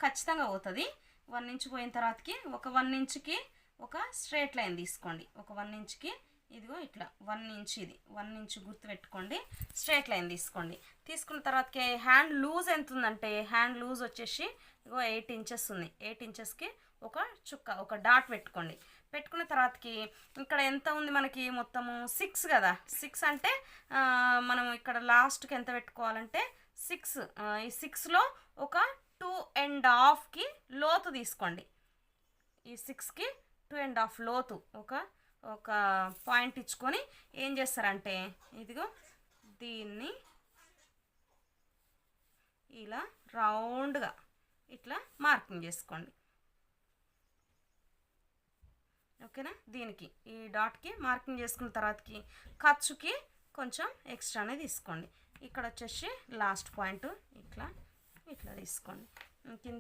ఖచ్చితంగా పోతుంది. 1 ఇంచ్ పోయిన తర్వాతకి ఒక 1 ఇంచ్కి ఒక స్ట్రేట్ లైన్ తీసుకోండి. ఒక 1 ఇంచ్కి ఇదిగో ఇట్లా 1 ఇంచ్, ఇది 1 ఇంచ్ గుర్తు పెట్టుకోండి. స్ట్రేట్ లైన్ తీసుకోండి. తీసుకున్న తర్వాతకి హ్యాండ్ లూజ్ ఎంత ఉందంటే, హ్యాండ్ లూజ్ వచ్చేసి ఇగో 8 ఇంచెస్ ఉంది. 8 ఇంచెస్కి ఒక చుక్క, ఒక డాట్ పెట్టుకోండి. పెట్టుకున్న తర్వాతకి ఇక్కడ ఎంత ఉంది మనకి మొత్తము 6 కదా. 6 అంటే మనం ఇక్కడ లాస్ట్కి ఎంత పెట్టుకోవాలంటే 6. ఈ 6లో ఒక 2.5కి లోతు తీసుకోండి. ఈ 6కి 2.5 లోతు ఒక పాయింట్ ఇచ్చుకొని ఏం చేస్తారంటే ఇదిగో దీన్ని ఇలా రౌండ్గా ఇట్లా మార్కింగ్ చేసుకోండి. ఓకేనా. దీనికి ఈ డాట్కి మార్కింగ్ చేసుకున్న తర్వాతకి ఖర్చుకి కొంచెం ఎక్స్ట్రానే తీసుకోండి. ఇక్కడ వచ్చేసి లాస్ట్ పాయింట్ ఇట్లా తీసుకోండి.